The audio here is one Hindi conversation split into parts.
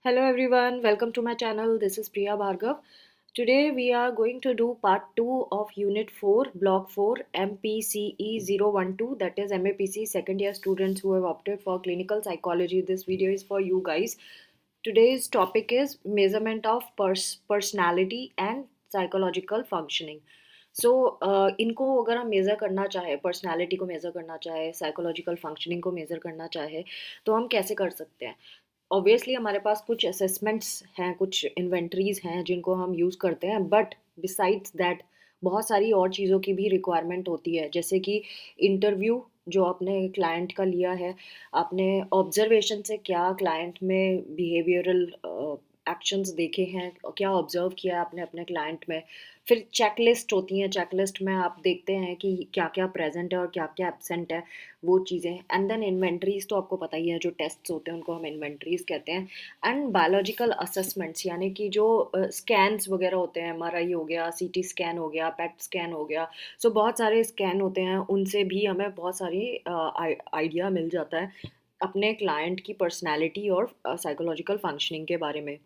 Hello everyone, welcome to my channel. This is Priya Bhargav. Today we are going to do part 2 of Unit 4, Block 4, MPCE 012, that is MAPC second year students who have opted for clinical psychology. This video is for you guys. Today's topic is measurement of personality and psychological functioning. सो इनको अगर हम मेज़र करना चाहें, पर्सनालिटी को मेज़र करना चाहे, साइकोलॉजिकल फंक्शनिंग को मेज़र करना चाहे, तो हम कैसे कर सकते हैं? ऑब्वियसली हमारे पास कुछ असेसमेंट्स हैं, कुछ इन्वेंटरीज हैं जिनको हम यूज़ करते हैं, बट बिसाइड्स दैट बहुत सारी और चीज़ों की भी रिक्वायरमेंट होती है, जैसे कि इंटरव्यू जो आपने क्लाइंट का लिया है, आपने ऑब्जर्वेशन से क्या क्लाइंट में बिहेवियरल एक्शंस देखे हैं, क्या ऑब्जर्व किया है आपने अपने क्लाइंट में। फिर चेकलिस्ट होती हैं, चेकलिस्ट में आप देखते हैं कि क्या क्या प्रेजेंट है और क्या क्या एब्सेंट है, वो चीज़ें। एंड देन इन्वेंट्रीज तो आपको पता ही है, जो टेस्ट्स होते हैं उनको हम इन्वेंट्रीज कहते हैं। एंड बायोलॉजिकल असेसमेंट्स, यानी कि जो स्कैन्स वगैरह होते हैं, एमआरआई हो गया, सीटी स्कैन हो गया, पेट स्कैन हो गया, सो बहुत सारे स्कैन होते हैं, उनसे भी हमें बहुत सारी आइडिया मिल जाता है अपने क्लाइंट की पर्सनैलिटी और साइकोलॉजिकल फंक्शनिंग के बारे में।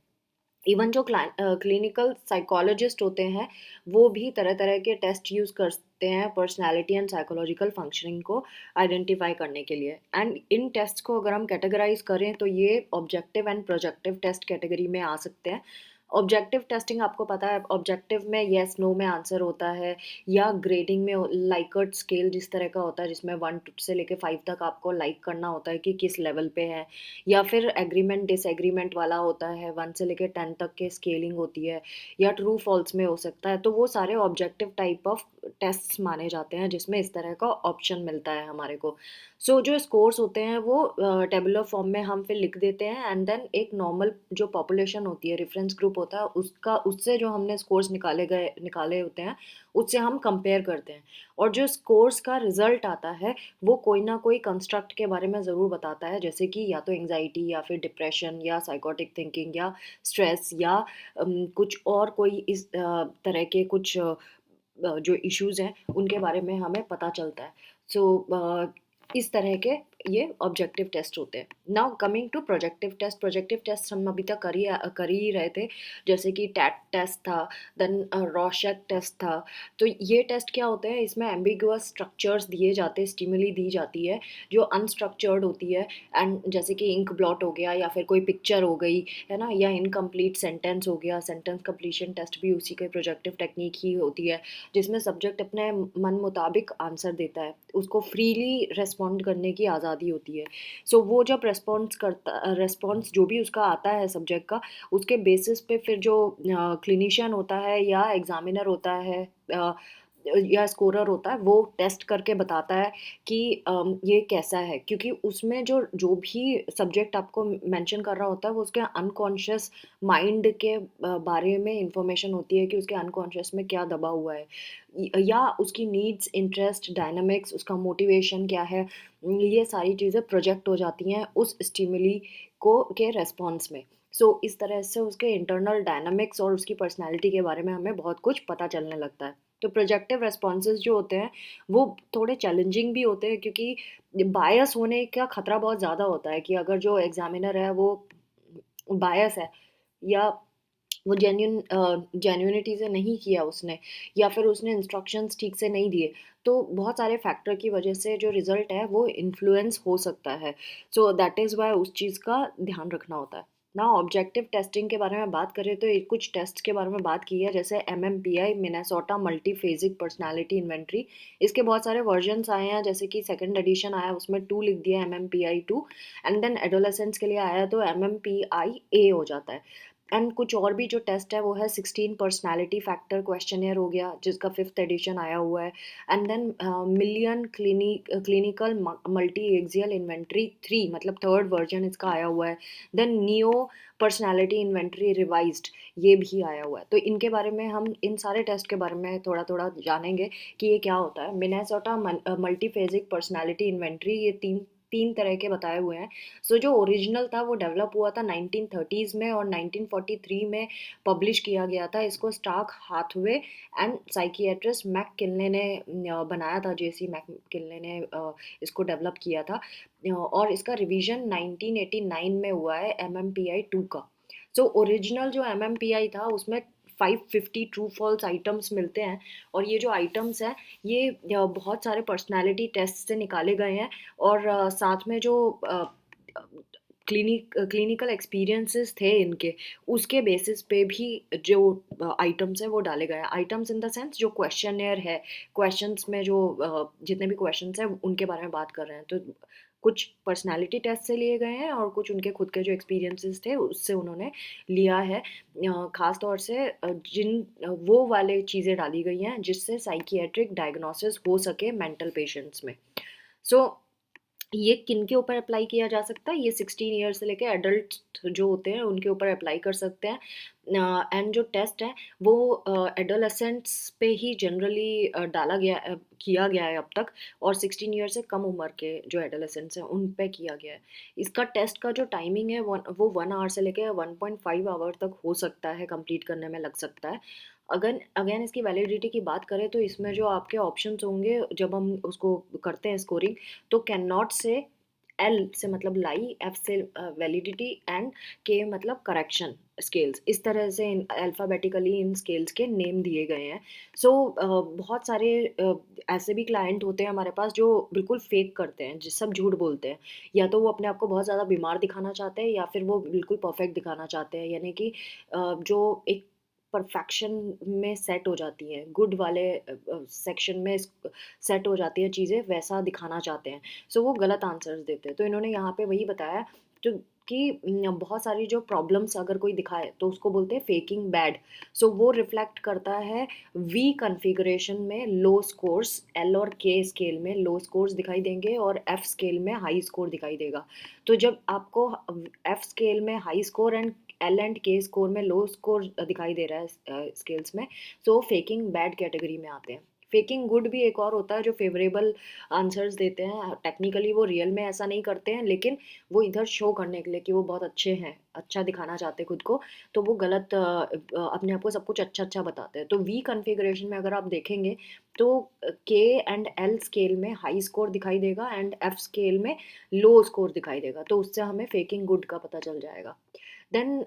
इवन जो क्लिनिकल साइकोलॉजिस्ट होते हैं, वो भी तरह तरह के टेस्ट यूज़ करते हैं पर्सनालिटी एंड साइकोलॉजिकल फंक्शनिंग को आइडेंटिफाई करने के लिए। एंड इन टेस्ट को अगर हम कैटेगराइज करें तो ये objective and projective test category में आ सकते हैं। ऑब्जेक्टिव टेस्टिंग आपको पता है, ऑब्जेक्टिव में येस नो में आंसर होता है, या ग्रेडिंग में लाइकर्ट स्केल जिस तरह का होता है, जिसमें 1 से लेके 5 तक आपको लाइक करना होता है कि किस लेवल पे है, या फिर एग्रीमेंट डिसएग्रीमेंट वाला होता है, 1 से लेके 10 तक के स्केलिंग होती है, या ट्रू फॉल्स में हो सकता है। तो वो सारे ऑब्जेक्टिव टाइप ऑफ टेस्ट्स माने जाते हैं जिसमें इस तरह का ऑप्शन मिलता है हमारे को। जो स्कोर्स होते हैं वो टेबुलर फॉर्म में हम फिर लिख देते हैं, एंड देन एक नॉर्मल जो पॉपुलेशन होती है, रेफरेंस ग्रुप होता है, उसका उससे जो हमने स्कोर्स निकाले होते हैं, उससे हम कंपेयर करते हैं। और जो स्कोर्स का रिजल्ट आता है वो कोई ना कोई कंस्ट्रक्ट के बारे में ज़रूर बताता है, जैसे कि या तो एंजाइटी, या फिर डिप्रेशन, या साइकोटिक थिंकिंग, या स्ट्रेस, या कुछ और कोई इस तरह के कुछ जो इश्यूज़ हैं उनके बारे में हमें पता चलता है। सो इस तरह के ये ऑब्जेक्टिव टेस्ट होते हैं। Now coming to projective test हम अभी तक कर ही रहे थे, जैसे कि टैट टेस्ट था, देन रॉशक टेस्ट था। तो ये टेस्ट क्या होते हैं, इसमें एम्बिगुअस स्ट्रक्चर्स दिए जाते हैं, स्टिमुली दी जाती है जो अनस्ट्रक्चर्ड होती है, एंड जैसे कि इंक ब्लॉट हो गया, या फिर कोई पिक्चर हो गई है ना, या इनकम्प्लीट सेंटेंस हो गया। सेंटेंस कंप्लीशन टेस्ट भी उसी के प्रोजेक्टिव टेक्निक ही होती है, जिसमें सब्जेक्ट अपने मन मुताबिक आंसर देता है, उसको फ्रीली रेस्पॉन्ड करने की आज़ादी होती है। वो जब रेस्पॉन्स जो भी उसका आता है सब्जेक्ट का, उसके बेसिस पे फिर जो क्लिनिशियन होता है या एग्जामिनर होता है, या स्कोरर होता है, वो टेस्ट करके बताता है कि ये कैसा है, क्योंकि उसमें जो जो भी सब्जेक्ट आपको मेंशन कर रहा होता है वो उसके अनकॉन्शियस माइंड के बारे में इंफॉर्मेशन होती है कि उसके अनकॉन्शियस में क्या दबा हुआ है, या उसकी नीड्स, इंटरेस्ट, डायनामिक्स, उसका मोटिवेशन क्या है। ये सारी चीज़ें प्रोजेक्ट हो जाती हैं उस स्टिमुली को के रेस्पॉन्स में। इस तरह से उसके इंटरनल डायनामिक्स और उसकी पर्सनैलिटी के बारे में हमें बहुत कुछ पता चलने लगता है। तो प्रोजेक्टिव रेस्पॉन्सेज जो होते हैं वो थोड़े चैलेंजिंग भी होते हैं, क्योंकि बायस होने का खतरा बहुत ज़्यादा होता है कि अगर जो एग्जामिनर है वो बायस है, या वो जेन्युइनिटी से नहीं किया उसने, या फिर उसने इंस्ट्रक्शंस ठीक से नहीं दिए, तो बहुत सारे फैक्टर की वजह से जो रिजल्ट है वो इन्फ्लुएंस हो सकता है। दैट इज़ वाई उस चीज़ का ध्यान रखना होता है ना। ऑब्जेक्टिव टेस्टिंग के बारे में बात करें तो कुछ टेस्ट के बारे में बात की है, जैसे MMPI, मिनेसोटा मल्टीफेजिक पर्सनालिटी इन्वेंट्री। इसके बहुत सारे वर्जन्स आए हैं, जैसे कि सेकंड एडिशन आया, उसमें 2 लिख दिया, MMPI 2। एंड देन एडोलेसेंट्स के लिए आया तो MMPI A हो जाता है। एंड कुछ और भी जो टेस्ट है वो है 16 पर्सनालिटी फैक्टर क्वेश्चनियर हो गया, जिसका 5th एडिशन आया हुआ है। And then Millon clinical multi axial inventory 3, मतलब थर्ड वर्जन इसका आया हुआ है। Then NEO personality inventory revised, ये भी आया हुआ है। तो इनके बारे में हम इन सारे टेस्ट के बारे में थोड़ा थोड़ा जानेंगे कि ये क्या होता है। मिनेसोटा मल्टीफेजिक पर्सनालिटी इन्वेंट्री, ये तीन तीन तरह के बताए हुए हैं। जो ओरिजिनल था वो डेवलप हुआ था 1930s में, और 1943 में पब्लिश किया गया था। इसको Starke Hathaway and psychiatrist McKinley ने बनाया था, JC मैक किनले ने इसको डेवलप किया था। और इसका रिवीजन 1989 में हुआ है MMPI 2 का। सो ओरिजिनल जो MMPI था उसमें 550 ट्रू फॉल्स आइटम्स मिलते हैं, और ये जो आइटम्स हैं ये बहुत सारे पर्सनालिटी टेस्ट से निकाले गए हैं, और साथ में जो क्लिनिकल एक्सपीरियंसेस थे इनके, उसके बेसिस पे भी जो आइटम्स है वो डाले गए हैं। आइटम्स इन द सेंस जो क्वेश्चनर है, क्वेश्चंस में जो जितने भी क्वेश्चंस हैं उनके बारे में बात कर रहे हैं। तो कुछ पर्सनालिटी टेस्ट से लिए गए हैं और कुछ उनके खुद के जो एक्सपीरियंसेस थे उससे उन्होंने लिया है। खास तौर से जिन वो वाले चीज़ें डाली गई हैं जिससे साइकियाट्रिक डायग्नोसिस हो सके मेंटल पेशेंट्स में। सो ये किन के ऊपर अप्लाई किया जा सकता है? ये 16 ईयर से लेके एडल्ट जो होते हैं उनके ऊपर अप्लाई कर सकते हैं। एंड जो टेस्ट है वो एडोलेसेंट्स पे ही जनरली किया गया है अब तक, और 16 ईयर से कम उम्र के जो एडोलेसेंट्स हैं उन पे किया गया है। इसका टेस्ट का जो टाइमिंग है वो 1 आवर से लेके 1.5 आवर तक हो सकता है, कंप्लीट करने में लग सकता है। अगर अगेन इसकी वैलिडिटी की बात करें तो इसमें जो आपके ऑप्शंस होंगे जब हम उसको करते हैं स्कोरिंग, तो कैन नॉट से, एल से मतलब लाई, एफ से वैलिडिटी, एंड के मतलब करेक्शन स्केल्स, इस तरह से अल्फ़ाबेटिकली इन स्केल्स के नेम दिए गए हैं। सो बहुत सारे ऐसे भी क्लाइंट होते हैं हमारे पास जो बिल्कुल फेक करते हैं, जिस सब झूठ बोलते हैं। या तो वो अपने आप को बहुत ज़्यादा बीमार दिखाना चाहते हैं या फिर वो बिल्कुल परफेक्ट दिखाना चाहते हैं, यानी कि जो एक परफेक्शन में सेट हो जाती हैं, गुड वाले सेक्शन में सेट हो जाती हैं चीज़ें, वैसा दिखाना चाहते हैं। सो वो गलत आंसर्स देते हैं। तो इन्होंने यहाँ पे वही बताया तो कि बहुत सारी जो प्रॉब्लम्स अगर कोई दिखाए तो उसको बोलते हैं फेकिंग बैड। सो वो रिफ्लेक्ट करता है वी कॉन्फ़िगरेशन में लो स्कोर्स, एल और के स्केल में लो स्कोर्स दिखाई देंगे और एफ स्केल में हाई स्कोर दिखाई देगा। तो जब आपको एफ स्केल में high score and L and के स्कोर में लो स्कोर दिखाई दे रहा है स्केल्स में, तो फेकिंग बैड कैटेगरी में आते हैं। फेकिंग गुड भी एक और होता है जो फेवरेबल आंसर्स देते हैं। टेक्निकली वो रियल में ऐसा नहीं करते हैं, लेकिन वो इधर शो करने के लिए कि वो बहुत अच्छे हैं, अच्छा दिखाना चाहते हैं खुद को, तो वो गलत अपने आप को सब कुछ अच्छा अच्छा बताते हैं। तो वी कॉन्फ़िगरेशन में अगर आप देखेंगे तो के एंड एल स्केल में हाई स्कोर दिखाई देगा एंड एफ स्केल में लो स्कोर दिखाई देगा, तो उससे हमें फेकिंग गुड का पता चल जाएगा। देन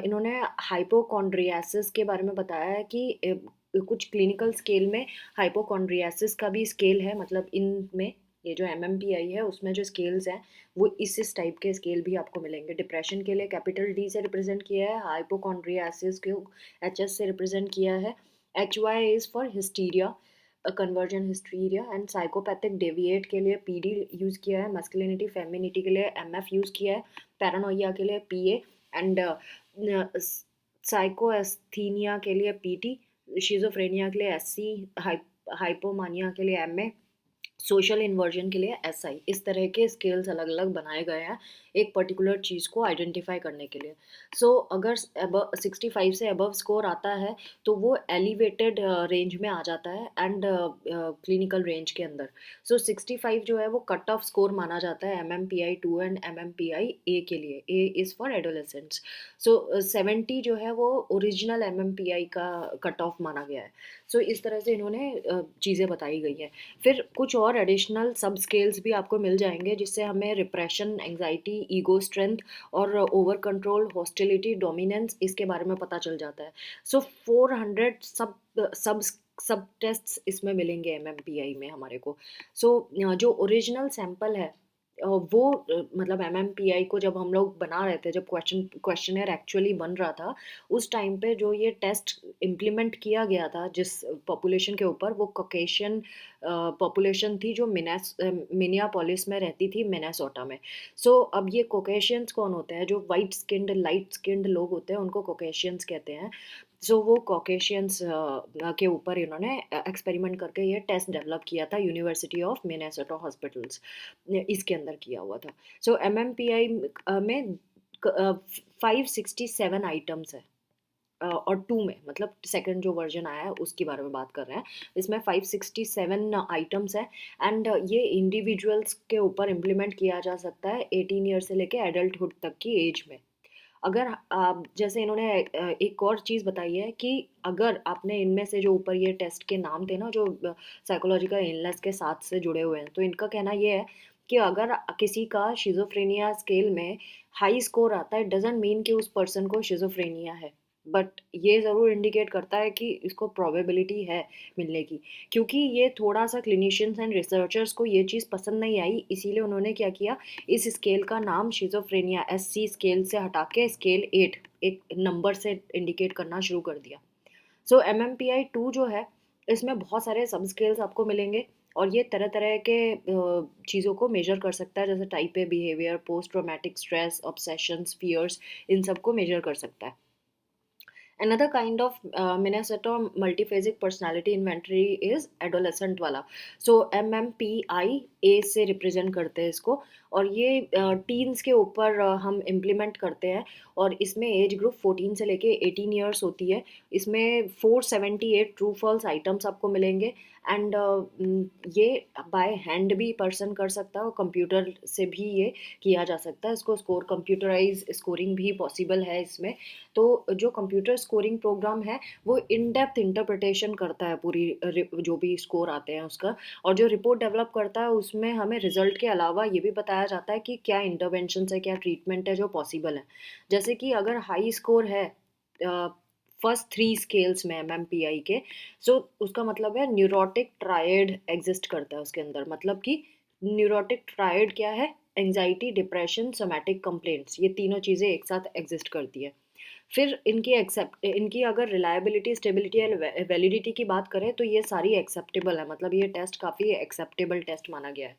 इन्होंने हाइपोकॉन्ड्रियासिस के बारे में बताया है कि कुछ क्लिनिकल स्केल में हाइपोकॉन्ड्रियासिस का भी स्केल है, मतलब इनमें ये जो MMPI है उसमें जो स्केल्स हैं वो इस टाइप के स्केल भी आपको मिलेंगे। डिप्रेशन के लिए कैपिटल D से रिप्रेजेंट किया है, हाइपोकॉन्ड्रियासिस को HS से रिप्रेजेंट किया है, HY is for hysteria, conversion hysteria, and psychopathic deviate के लिए PD यूज़ किया है, मस्कुलिनिटी फेमिनिटी के लिए MF यूज़ किया है, पैरानोइया के लिए PA, एंड साइकोएस्थीनिया के लिए PT, शिज़ोफ्रेनिया के लिए SC, हाइपोमानिया के लिए MA, सोशल इन्वर्जन के लिए SI। इस तरह के स्केल्स अलग अलग बनाए गए हैं एक पर्टिकुलर चीज़ को आइडेंटिफाई करने के लिए। सो अगर 65 से अबव स्कोर आता है तो वो एलिवेटेड रेंज में आ जाता है एंड क्लिनिकल रेंज के अंदर। सो 65 जो है वो कट ऑफ स्कोर माना जाता है MMPI 2 एंड MMPI A के लिए। A is for adolescents. So 70 जो है वो ओरिजिनल MMPI का कट ऑफ माना गया है। सो इस तरह से इन्होंने चीज़ें बताई गई हैं। फिर कुछ और एडिशनल सब स्केल्स भी आपको मिल जाएंगे जिससे हमें रिप्रेशन, एंग्जाइटी, ईगो स्ट्रेंथ और ओवर कंट्रोल, हॉस्टिलिटी, डोमिनेंस, इसके बारे में पता चल जाता है। सो 400 सब सब टेस्ट्स इसमें मिलेंगे MMPI में हमारे को। सो जो ओरिजिनल सैंपल है वो मतलब MMPI को जब हम लोग बना रहे थे, जब क्वेश्चनर एक्चुअली बन रहा था, उस टाइम पे जो ये टेस्ट इम्प्लीमेंट किया गया था जिस पॉपुलेशन के ऊपर, वो कॉकेशियन पॉपुलेशन थी जो मिनियापोलिस में रहती थी, मिनेसोटा में। सो अब ये कॉकेशियंस कौन होते हैं? जो वाइट स्किन्ड, लाइट स्किन्ड लोग होते हैं उनको कॉकेशियंस कहते हैं। सो वो कॉकेशियंस के ऊपर इन्होंने एक्सपेरिमेंट करके ये टेस्ट डेवलप किया था, यूनिवर्सिटी ऑफ मिनेसोटा हॉस्पिटल्स इसके अंदर किया हुआ था। सो MMPI में 567 आइटम्स है, और 2 में मतलब सेकंड जो वर्जन आया है उसके बारे में बात कर रहे हैं। इसमें 567 आइटम्स हैं एंड ये इंडिविजुअल्स के ऊपर इम्प्लीमेंट किया जा सकता है 18 ईयर से लेके एडल्टहुड तक की एज में। अगर आप जैसे इन्होंने एक और चीज़ बताई है कि अगर आपने इनमें से जो ऊपर ये टेस्ट के नाम थे ना जो साइकोलॉजिकल इलनेस के साथ से जुड़े हुए हैं, तो इनका कहना ये है कि अगर किसी का शिज़ोफ्रेनिया स्केल में हाई स्कोर आता है, डज़न्ट मीन कि उस पर्सन को शिज़ोफ्रेनिया है, बट ये ज़रूर इंडिकेट करता है कि इसको प्रोबेबिलिटी है मिलने की। क्योंकि ये थोड़ा-सा क्लिनिशियंस एंड रिसर्चर्स को ये चीज़ पसंद नहीं आई, इसीलिए उन्होंने क्या किया, इस स्केल का नाम शिज़ोफ्रेनिया एससी स्केल से हटा के स्केल 8 एक नंबर से इंडिकेट करना शुरू कर दिया। सो एमएमपीआई 2 जो है, इसमें बहुत सारे सब स्केल्स आपको मिलेंगे और ये तरह तरह के चीज़ों को मेजर कर सकता है, जैसे type A behaviour, post traumatic stress, obsessions, fears, इन सबको मेजर कर सकता है। Another kind of Minnesota multiphasic personality inventory is adolescent वाला. So MMPI A से रिप्रेजेंट करते हैं इसको, और ये टीन्स के ऊपर हम इम्प्लीमेंट करते हैं, और इसमें एज ग्रुप 14 से लेके 18 ईयर्स होती है। इसमें 478 ट्रू फॉल्स आइटम्स आपको मिलेंगे, एंड ये बाय हैंड भी पर्सन कर सकता है और कंप्यूटर से भी ये किया जा सकता है। इसको कंप्यूटराइज स्कोरिंग भी पॉसिबल है इसमें। तो जो कंप्यूटर स्कोरिंग प्रोग्राम है वो इन डेप्थ इंटरप्रिटेशन करता है पूरी जो भी स्कोर आते हैं उसका, और जो रिपोर्ट डेवलप करता है उसमें हमें रिजल्ट के अलावा ये भी बताया जाता है कि क्या इंटरवेंशन है, क्या ट्रीटमेंट है जो पॉसिबल है। जैसे कि अगर हाई स्कोर है फर्स्ट 3 स्केल्स में एमएमपीआई के, सो उसका मतलब है न्यूरोटिक ट्रायड एग्जिस्ट करता है उसके अंदर। मतलब कि न्यूरोटिक ट्रायड क्या है, एंजाइटी, डिप्रेशन, सोमैटिक कंप्लेंट्स, ये तीनों चीज़ें एक साथ एग्जिस्ट करती है। फिर इनकी अगर रिलायबिलिटी, स्टेबिलिटी एंड वैलिडिटी की बात करें तो ये सारी एक्सेप्टेबल है, मतलब ये टेस्ट काफ़ी एक्सेप्टेबल टेस्ट माना गया है।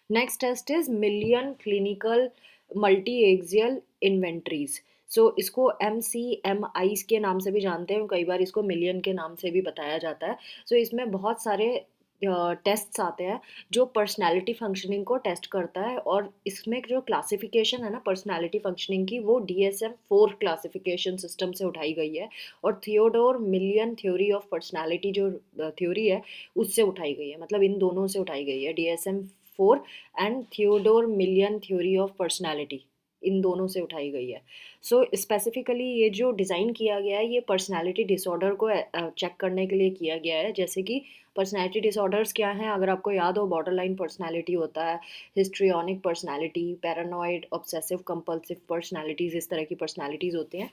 Next test is Millon clinical multi axial inventories. So इसको MCMI के नाम से भी जानते हैं, कई बार इसको मिलियन के नाम से भी बताया जाता है। सो इसमें बहुत सारे टेस्ट्स आते हैं जो पर्सनालिटी फंक्शनिंग को टेस्ट करता है, और इसमें जो क्लासिफिकेशन है ना पर्सनालिटी फंक्शनिंग की, वो DSM-4 क्लासिफिकेशन सिस्टम से उठाई गई है, और Theodore Millon theory of personality जो थ्योरी है उससे उठाई गई है। मतलब इन दोनों से उठाई गई है, DSM-4 and Theodore Millon theory of personality, इन दोनों से उठाई गई है। सो स्पेसिफिकली ये जो डिज़ाइन किया गया है ये पर्सनालिटी डिसऑर्डर को चेक करने के लिए किया गया है। जैसे कि पर्सनालिटी डिसऑर्डर्स क्या हैं, अगर आपको याद हो, बॉर्डरलाइन पर्सनालिटी होता है, histrionic personality, paranoid, obsessive compulsive personalities, इस तरह की पर्सनालिटीज़ होती हैं।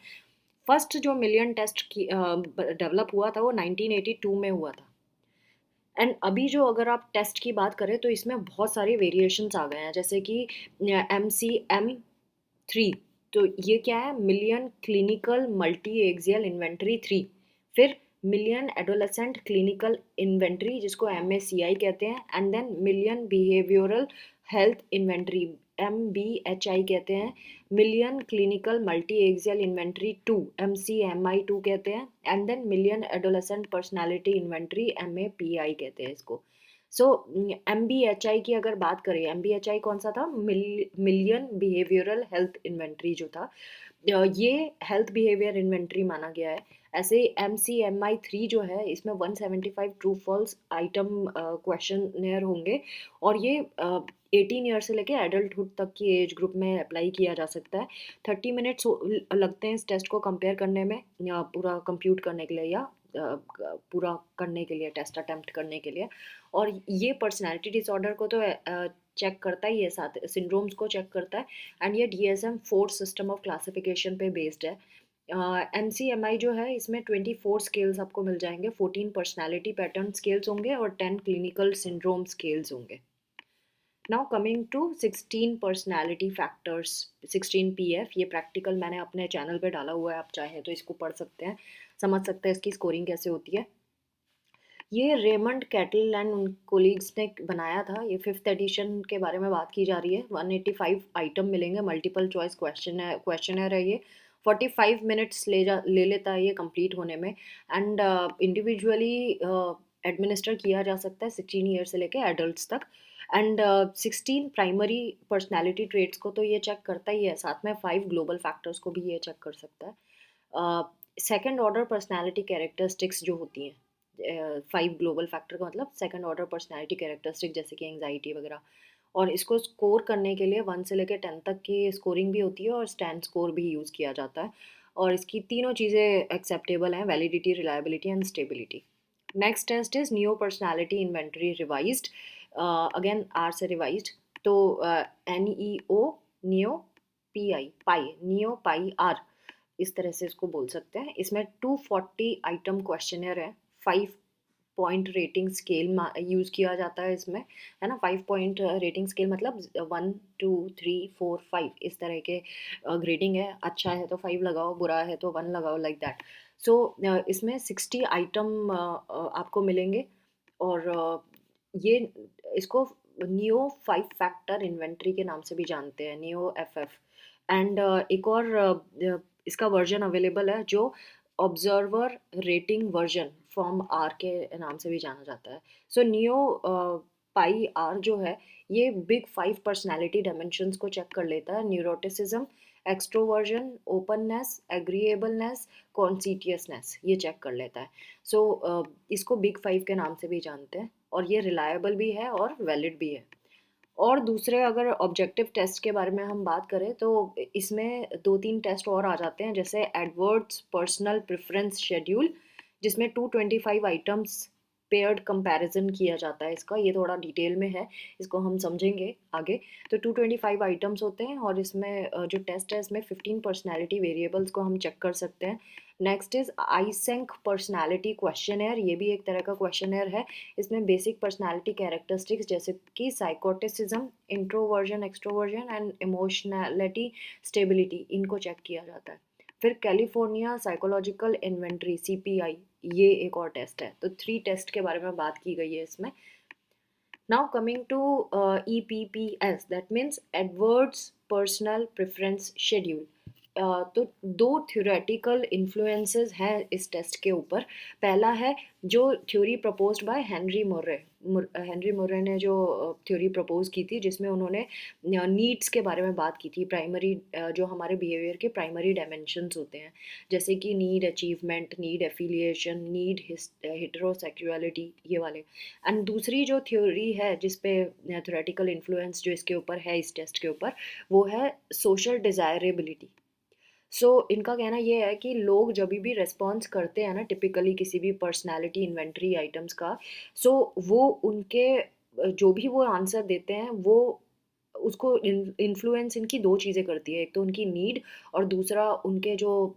फर्स्ट जो मिलियन टेस्ट की डेवलप हुआ था वो 1982 में हुआ था। एंड अभी जो अगर आप टेस्ट की बात करें तो इसमें बहुत सारे वेरिएशंस आ गए हैं, जैसे कि MCM3, तो ये क्या है, Millon clinical multi axial inventory 3। फिर मिलियन एडोलेसेंट क्लिनिकल इन्वेंट्री जिसको MACI कहते हैं, and then Millon behavioural health inventory, MBHI कहते हैं। Millon clinical multi axial inventory 2, MCMI2 कहते हैं, and then Millon adolescent personality inventory, MAPI कहते हैं इसको। सो MBHI की अगर बात करें, MBHI कौन सा था, मिलियन बिहेवियरल हेल्थ इन्वेंट्री जो था, ये हेल्थ बिहेवियर इन्वेंट्री माना गया है। ऐसे MCMI3 जो है, इसमें 175 ट्रू फॉल्स आइटम क्वेश्चनर होंगे, और ये 18 ईयर से लेके एडल्टहुड तक की एज ग्रुप में अप्लाई किया जा सकता है। 30 मिनट्स लगते हैं इस टेस्ट को कंपेयर करने में, या पूरा कंप्यूट करने के लिए, या पूरा करने के लिए, टेस्ट अटेम्प्ट करने के लिए। और ये पर्सनैलिटी डिसऑर्डर को तो चेक करता ही है, साथ सिंड्रोम्स को चेक करता है, एंड ये DSM-4 सिस्टम ऑफ क्लासिफिकेशन पे बेस्ड है। MCMI जो है, इसमें 24 स्केल्स आपको मिल जाएंगे, 14 पर्सनैलिटी पैटर्न स्केल्स होंगे और 10 क्लिनिकल सिंड्रोम स्केल्स होंगे। Now coming to 16 personality factors, 16PF, ये प्रैक्टिकल मैंने अपने चैनल पे डाला हुआ है, आप चाहे तो इसको पढ़ सकते हैं, समझ सकते हैं इसकी स्कोरिंग कैसे होती है। ये रेमंड कैटल एंड उन कोलीग्स ने बनाया था, ये 5th एडिशन के बारे में बात की जा रही है। 185 आइटम मिलेंगे, मल्टीपल चॉइस क्वेश्चनर है ये। 45 मिनट्स ले लेता है ये कंप्लीट होने में, एंड इंडिविजुअली एडमिनिस्टर किया जा सकता है 16 ईयर से लेके एडल्ट्स तक। एंड 16 प्राइमरी पर्सनैलिटी ट्रेट्स को तो ये चेक करता ही है, साथ में 5 ग्लोबल फैक्टर्स को भी ये चेक कर सकता है। सेकेंड ऑर्डर पर्सनैलिटी कैरेक्टरिस्टिक्स जो होती हैं, 5 ग्लोबल फैक्टर का मतलब सेकंड ऑर्डर पर्सनैलिटी कैरेक्टरिस्टिक, जैसे कि एंग्जाइटी वगैरह, और इसको स्कोर करने के लिए 1 से लेकर 10 तक की स्कोरिंग भी होती है, और स्टैंड स्कोर भी यूज़ किया जाता है, और इसकी तीनों चीज़ें एक्सेप्टेबल हैं, validity, reliability and stability. Next test is new personality inventory revised, again R से रिवाइज्ड। तो NEO NEO PI PI NEO PI R इस तरह से इसको बोल सकते हैं। इसमें 240 आइटम क्वेश्चनर है, 5 पॉइंट रेटिंग स्केल यूज़ किया जाता है इसमें, है ना। 5 पॉइंट रेटिंग स्केल मतलब 1 2 3 4 5 इस तरह के ग्रेडिंग है। अच्छा है तो 5 लगाओ, बुरा है तो 1 लगाओ, लाइक दैट। सो इसमें 60 आइटम आपको मिलेंगे। और ये इसको नियो 5 फैक्टर इन्वेंट्री के नाम से भी जानते हैं, नियो FF। एंड एक और इसका वर्जन अवेलेबल है जो observer rating version form R के नाम से भी जाना जाता है। सो नियो पाई आर जो है ये बिग 5 पर्सनैलिटी डायमेंशंस को चेक कर लेता है। न्यूरोटिसिज्म, एक्सट्रोवर्जन, ओपननेस, एग्रीएबलनेस, कॉन्सिटियसनेस, ये चेक कर लेता है। सो इसको बिग 5 के नाम से भी जानते हैं, और ये रिलायबल भी है और वैलिड भी है। और दूसरे अगर ऑब्जेक्टिव टेस्ट के बारे में हम बात करें तो इसमें 2 3 टेस्ट और आ जाते हैं, जैसे एडवर्ड्स पर्सनल प्रेफरेंस शेड्यूल, जिसमें 225 आइटम्स पेयर्ड कंपैरिजन किया जाता है। इसका ये थोड़ा डिटेल में है, इसको हम समझेंगे आगे। तो 225 आइटम्स होते हैं, और इसमें जो टेस्ट है इसमें 15 पर्सनैलिटी वेरिएबल्स को हम चेक कर सकते हैं। नेक्स्ट इज आईसेंक पर्सनैलिटी क्वेश्चनर, ये भी एक तरह का क्वेश्चनर है। इसमें बेसिक पर्सनालिटी कैरेक्टरिस्टिक्स जैसे कि साइकोटिसिज्म, introversion, extroversion and emotionality stability, इनको चेक किया जाता है। फिर कैलिफोर्निया साइकोलॉजिकल इन्वेंट्री CPI, ये एक और टेस्ट है। तो 3 टेस्ट के बारे में बात की गई है इसमें। Now coming to EPPS, that means Edwards Personal Preference Schedule. तो 2 थ्योरेटिकल इन्फ्लुएंसेस हैं इस टेस्ट के ऊपर। पहला है जो थ्योरी प्रपोज्ड बाय हेनरी मोरे ने जो थ्योरी प्रपोज की थी, जिसमें उन्होंने नीड्स के बारे में बात की थी। प्राइमरी जो हमारे बिहेवियर के प्राइमरी डायमेंशंस होते हैं, जैसे कि need achievement, need affiliation, need heterosexuality, ये वाले। एंड दूसरी जो थ्योरी है जिस पे थ्योरेटिकल इन्फ्लुएंस जो इसके ऊपर है, इस टेस्ट के ऊपर, वो है सोशल डिज़ायरेबिलिटी। सो इनका कहना ये है कि लोग जब भी रिस्पॉन्स करते हैं ना टिपिकली किसी भी पर्सनालिटी इन्वेंट्री आइटम्स का, सो वो उनके जो भी वो आंसर देते हैं वो उसको इन्फ्लुएंस इनकी 2 चीज़ें करती है। एक तो उनकी नीड, और दूसरा उनके जो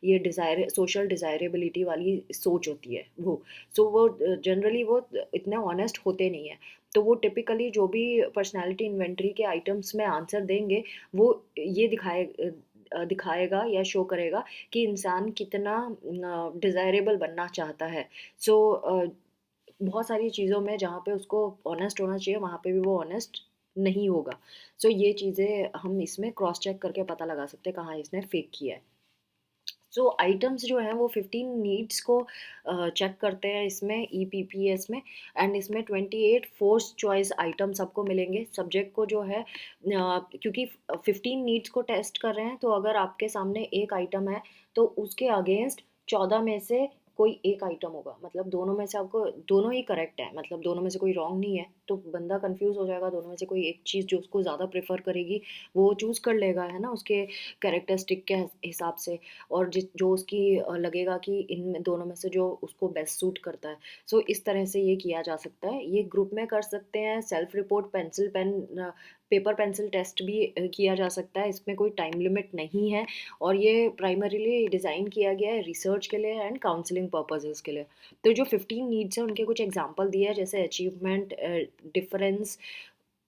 ये डिज़ायर सोशल डिज़ायरेबिलिटी वाली सोच होती है वो। सो वो जनरली वो इतने ऑनेस्ट होते नहीं हैं। तो वो टिपिकली जो भी पर्सनैलिटी इन्वेंट्री के आइटम्स में आंसर देंगे, वो ये दिखाएगा या शो करेगा कि इंसान कितना डिज़ायरेबल बनना चाहता है। सो बहुत सारी चीज़ों में जहाँ पे उसको ऑनेस्ट होना चाहिए, वहाँ पे भी वो ऑनेस्ट नहीं होगा। सो ये चीज़ें हम इसमें क्रॉस चेक करके पता लगा सकते हैं कहाँ इसने फेक किया है। सो आइटम्स जो हैं वो 15 नीड्स को चेक करते हैं इसमें EPPS में। एंड इसमें 28 फोर्स चॉइस आइटम सबको मिलेंगे। सब्जेक्ट को जो है क्योंकि 15 नीड्स को टेस्ट कर रहे हैं, तो अगर आपके सामने एक आइटम है तो उसके अगेंस्ट 14 में से कोई एक आइटम होगा, मतलब दोनों में से आपको दोनों ही करेक्ट है, मतलब दोनों में से कोई रॉन्ग नहीं है। तो बंदा कंफ्यूज हो जाएगा, दोनों में से कोई एक चीज़ जो उसको ज़्यादा प्रेफर करेगी वो चूज़ कर लेगा, है ना, उसके कैरेक्टरिस्टिक के हिसाब से। और जिस जो उसकी लगेगा कि इन दोनों में से जो उसको बेस्ट सूट करता है। सो इस तरह से ये किया जा सकता है। ये ग्रुप में कर सकते हैं, self report, pencil pen paper pencil test भी किया जा सकता है। इसमें कोई टाइम लिमिट नहीं है, और ये प्राइमरीली डिज़ाइन किया गया है रिसर्च के लिए एंड काउंसलिंग पर्पजेज़ के लिए। तो जो 15 नीड्स हैं उनके कुछ एग्जांपल दिए हैं, जैसे achievement, difference,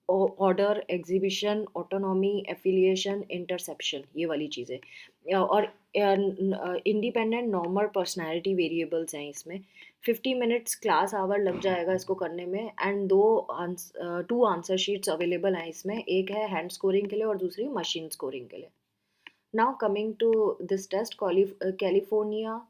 order, exhibition, autonomy, affiliation, interception, ये वाली चीज़ें। और इंडिपेंडेंट नॉर्मल पर्सनालिटी वेरिएबल्स हैं इसमें। 50 मिनट्स क्लास आवर लग जाएगा इसको करने में। एंड 2 आंसर शीट्स अवेलेबल हैं इसमें, एक है हैंड स्कोरिंग के लिए और दूसरी मशीन स्कोरिंग के लिए। Now coming to this test, California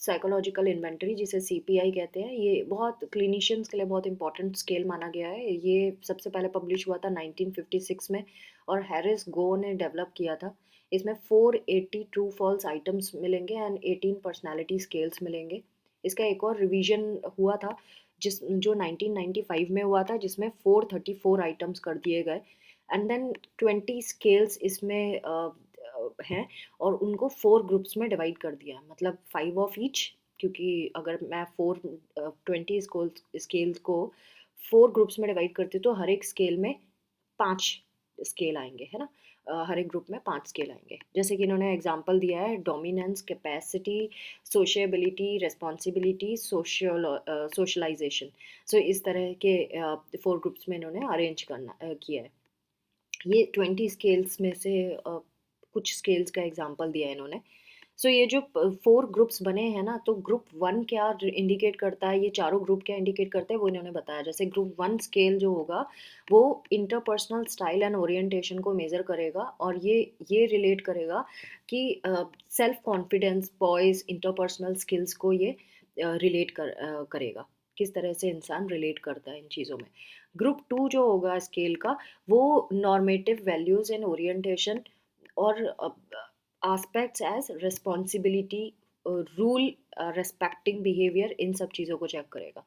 psychological inventory, जिसे CPI कहते हैं, ये बहुत क्लिनिशियंस के लिए बहुत इंपॉर्टेंट स्केल माना गया है। ये सबसे पहले पब्लिश हुआ था 1956 में, और हैरिस गो ने डेवलप किया था। इसमें 480 ट्रू फॉल्स आइटम्स मिलेंगे एंड 18 पर्सनालिटी स्केल्स मिलेंगे। इसका एक और रिवीजन हुआ था जो 1995 में हुआ था, जिसमें 434 आइटम्स कर दिए गए। एंड देन 20 स्केल्स इसमें हैं, और उनको 4 ग्रुप्स में डिवाइड कर दिया, मतलब 5 ऑफ ईच। क्योंकि अगर मैं 20 स्केल्स को 4 ग्रुप्स में डिवाइड करती हूँ तो हर एक स्केल में 5 स्केल आएंगे, है ना। हर एक ग्रुप में 5 स्केल आएंगे। जैसे कि इन्होंने एग्जांपल दिया है dominance, capacity, sociability, responsibility, socialisation. So इस तरह के 4 ग्रुप्स में इन्होंने अरेंज किया है। ये 20 स्केल्स में से कुछ स्केल्स का एग्जांपल दिया है इन्होंने। सो ये जो 4 ग्रुप्स बने हैं ना, तो ग्रुप 1 क्या इंडिकेट करता है, ये चारों ग्रुप क्या इंडिकेट करते हैं वो इन्होंने बताया। जैसे ग्रुप 1 स्केल जो होगा वो इंटरपर्सनल स्टाइल एंड ओरिएंटेशन को मेजर करेगा, और ये रिलेट करेगा कि self confidence, poise, interpersonal skills को ये करेगा, किस तरह से इंसान रिलेट करता है इन चीज़ों में। ग्रुप 2 जो होगा स्केल का, वो नॉर्मेटिव वैल्यूज एंड ओरिएंटेशन और aspects as responsibility, rule, respecting behaviour, इन सब चीज़ों को चेक करेगा।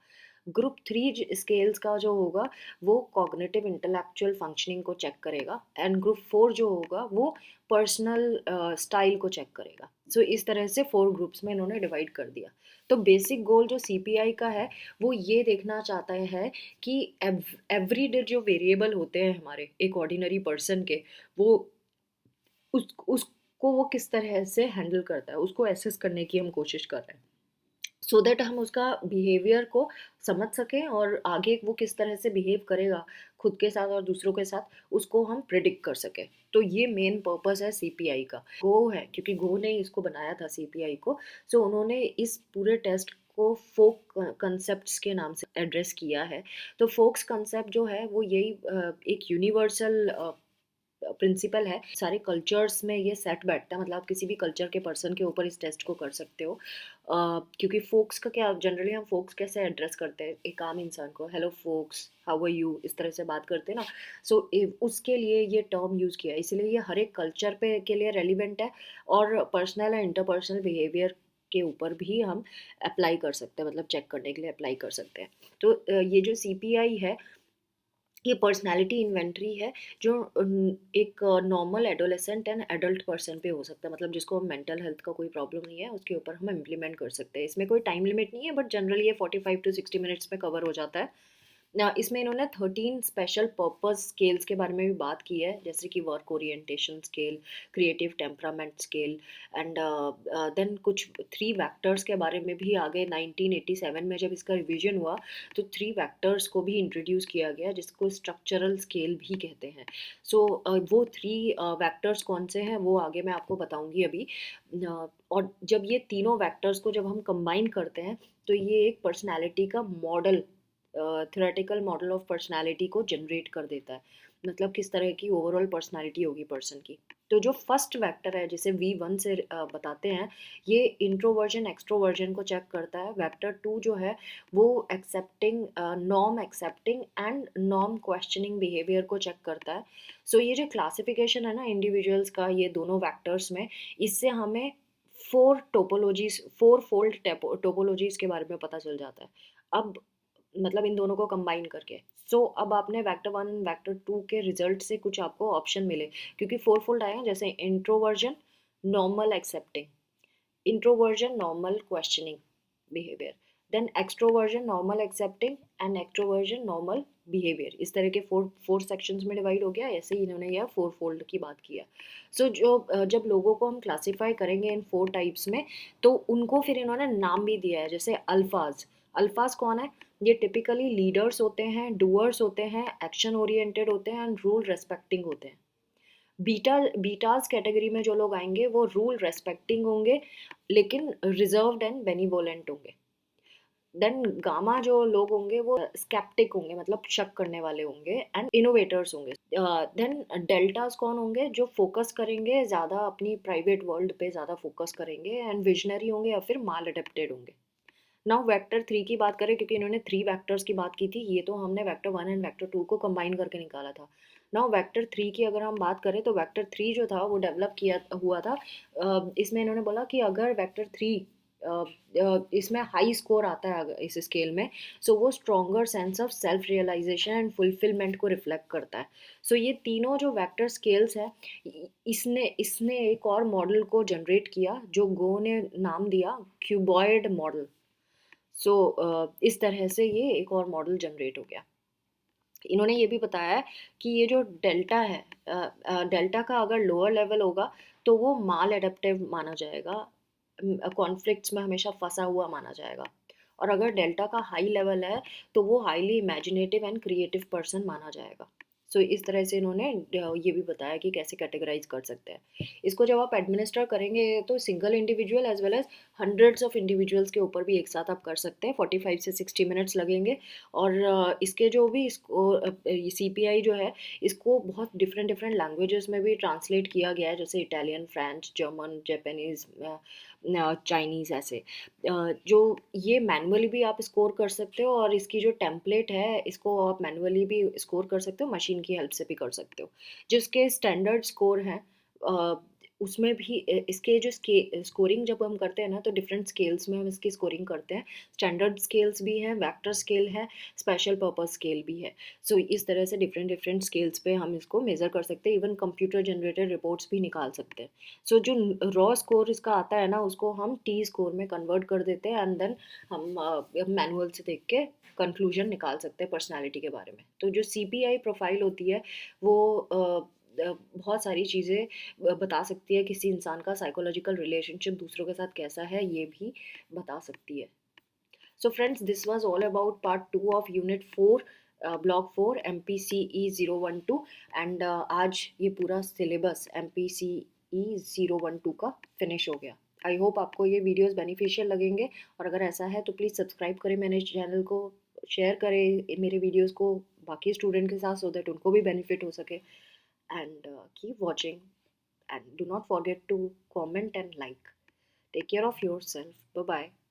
ग्रुप 3 स्केल्स का जो होगा वो कॉग्निटिव इंटेलेक्चुअल फंक्शनिंग को चेक करेगा, एंड ग्रुप 4 जो होगा वो पर्सनल स्टाइल को चेक करेगा। सो इस तरह से 4 ग्रुप्स में इन्होंने डिवाइड कर दिया। तो बेसिक गोल जो सीपीआई का है वो ये देखना चाहता है कि एवरीडे जो वेरिएबल होते हैं हमारे एक ऑर्डिनरी पर्सन के, वो उसको वो किस तरह से हैंडल करता है, उसको एसेस करने की हम कोशिश कर रहे हैं, सो दैट हम उसका बिहेवियर को समझ सकें और आगे वो किस तरह से बिहेव करेगा खुद के साथ और दूसरों के साथ, उसको हम प्रिडिक्ट कर सकें। तो ये मेन पर्पस है सीपीआई का। गो है, क्योंकि गो ने इसको बनाया था सीपीआई को, सो उन्होंने इस पूरे टेस्ट को फोक कंसेप्ट्स के नाम से एड्रेस किया है। तो फोक्स कंसेप्ट जो है वो यही एक यूनिवर्सल प्रिंसिपल है, सारे कल्चर्स में ये सेट बैठता है, मतलब आप किसी भी कल्चर के पर्सन के ऊपर इस टेस्ट को कर सकते हो। क्योंकि फोक्स का क्या, जनरली हम फोक्स कैसे एड्रेस करते हैं एक आम इंसान को, hello folks, how are you, इस तरह से बात करते हैं ना। सो उसके लिए ये टर्म यूज़ किया है, इसलिए ये हर एक कल्चर पे के लिए रेलिवेंट है, और पर्सनल एंड इंटरपर्सनल बिहेवियर के ऊपर भी हम अप्लाई कर सकते हैं, मतलब चेक करने के लिए अप्लाई कर सकते हैं। तो ये जो सीपीआई है ये पर्सनालिटी इन्वेंट्री है, जो एक normal adolescent and adult person पे हो सकता है, मतलब जिसको मेंटल हेल्थ का कोई प्रॉब्लम नहीं है उसके ऊपर हम इम्प्लीमेंट कर सकते हैं। इसमें कोई टाइम लिमिट नहीं है, बट जनरली ये 45 to 60 मिनट्स में कवर हो जाता है। इसमें इन्होंने 13 स्पेशल पर्पस स्केल्स के बारे में भी बात की है, जैसे कि work orientation scale, creative temperament scale, and then कुछ 3 वैक्टर्स के बारे में भी आगे 1987 में जब इसका रिवीजन हुआ तो 3 वैक्टर्स को भी इंट्रोड्यूस किया गया, जिसको स्ट्रक्चरल स्केल भी कहते हैं। सो वो 3 वैक्टर्स कौन से हैं वो आगे मैं आपको बताऊंगी अभी। और जब ये तीनों वैक्टर्स को जब हम कंबाइन करते हैं तो ये एक पर्सनैलिटी का model, theoretical model of personality को जनरेट कर देता है, मतलब किस तरह की ओवरऑल पर्सनालिटी होगी पर्सन की। तो जो फर्स्ट वेक्टर है जिसे V1 से बताते हैं, ये इंट्रोवर्जन एक्सट्रोवर्जन को चेक करता है। वेक्टर 2 जो है वो accepting, norm accepting and norm questioning behaviour को चेक करता है। सो ये जो क्लासिफिकेशन है ना इंडिविजुअल्स का ये दोनों वैक्टर्स में, इससे हमें 4 फोल्ड टोपोलॉजीज के बारे में पता चल जाता है। अब मतलब इन दोनों को कंबाइन करके, सो अब आपने वेक्टर 1 वेक्टर 2 के रिजल्ट से कुछ आपको ऑप्शन मिले, क्योंकि 4 फोल्ड आए हैं, जैसे introversion, normal accepting, introversion, normal questioning behaviour, then extroversion, normal accepting and extroversion, normal behaviour. इस तरह के 4 सेक्शंस में डिवाइड हो गया। ऐसे ही इन्होंने यह 4 फोल्ड की बात किया। सो जब लोगों को हम क्लासीफाई करेंगे इन 4 टाइप्स में, तो उनको फिर इन्होंने नाम भी दिया है, जैसे अल्फाज। अल्फाज कौन है? ये टिपिकली लीडर्स होते हैं, डूअर्स होते हैं, एक्शन ओरिएंटेड होते हैं एंड रूल रेस्पेक्टिंग होते हैं। बीटाज कैटेगरी में जो लोग आएंगे वो रूल रेस्पेक्टिंग होंगे, लेकिन रिजर्व्ड एंड बेनिवोलेंट होंगे। देन गामा जो लोग होंगे वो स्केप्टिक होंगे, मतलब शक करने वाले होंगे, एंड इनोवेटर्स होंगे। देन डेल्टास कौन होंगे? जो फोकस करेंगे ज़्यादा, अपनी प्राइवेट वर्ल्ड पे ज़्यादा फोकस करेंगे, एंड विजनरी होंगे या फिर माल अडेप्टेड होंगे। नाउ वेक्टर 3 की बात करें, क्योंकि इन्होंने 3 वेक्टर्स की बात की थी, ये तो हमने वेक्टर 1 एंड वेक्टर 2 को कंबाइन करके निकाला था। नाउ वेक्टर 3 की अगर हम बात करें, तो वेक्टर 3 जो था वो डेवलप किया हुआ था, इसमें इन्होंने बोला कि अगर वेक्टर 3 इसमें हाई स्कोर आता है इस स्केल में, सो वो stronger sense of self realisation and fulfilment को रिफ्लेक्ट करता है। सो ये तीनों जो वेक्टर स्केल्स है, इसने इसने एक और मॉडल को जनरेट किया जो गो ने नाम दिया क्यूबॉइड मॉडल। सो इस तरह से ये एक और मॉडल जनरेट हो गया। इन्होंने ये भी बताया है कि ये जो डेल्टा है, डेल्टा का अगर लोअर लेवल होगा तो वो माल एडेप्टिव माना जाएगा, कॉन्फ्लिक्ट्स में हमेशा फंसा हुआ माना जाएगा। और अगर डेल्टा का हाई लेवल है तो वो highly imaginative and creative person माना जाएगा। सो इस तरह से इन्होंने ये भी बताया कि कैसे कैटेगराइज कर सकते हैं इसको। जब आप एडमिनिस्टर करेंगे तो single individual as well as hundreds of individuals के ऊपर भी एक साथ आप कर सकते हैं। 45 से 60 मिनट्स लगेंगे। और इसके जो भी इसको CPI जो है इसको बहुत डिफरेंट डिफरेंट लैंग्वेजेस में भी ट्रांसलेट किया गया है, जैसे Italian, French, German, Japanese, Chinese, ऐसे जो ये मैनुअली भी आप स्कोर कर सकते हो, और इसकी जो टेम्पलेट है इसको आप मैनुअली भी स्कोर कर सकते हो, मशीन की हेल्प से भी कर सकते हो। जिसके स्टैंडर्ड स्कोर हैं उसमें भी इसके जो स्कोरिंग जब हम करते हैं ना तो डिफरेंट स्केल्स में हम इसकी स्कोरिंग करते हैं। स्टैंडर्ड स्केल्स भी हैं, वेक्टर स्केल है, स्पेशल पर्पस स्केल भी है। सो इस तरह से डिफरेंट डिफरेंट स्केल्स पे हम इसको मेज़र कर सकते हैं। इवन कंप्यूटर जनरेटेड रिपोर्ट्स भी निकाल सकते हैं। सो जो रॉ स्कोर इसका आता है ना उसको हम T स्कोर में कन्वर्ट कर देते हैं, एंड देन हम मैनुअल से देख के कंक्लूजन निकाल सकते हैं पर्सनालिटी के बारे में। तो जो CPI प्रोफाइल होती है वो बहुत सारी चीज़ें बता सकती है, किसी इंसान का साइकोलॉजिकल रिलेशनशिप दूसरों के साथ कैसा है ये भी बता सकती है। So friends, this was all about part 2 of unit 4, block 4 MPCE 012। And आज ये पूरा सिलेबस MPCE 012 का फिनिश हो गया। आई होप आपको ये वीडियोस बेनिफिशियल लगेंगे, और अगर ऐसा है तो प्लीज़ सब्सक्राइब करें मेरे चैनल को, शेयर करें मेरे वीडियोस को बाकी स्टूडेंट के साथ, सो दैट उनको भी बेनिफिट हो सके। And keep watching, and do not forget to comment and like. Take care of yourself. Bye bye.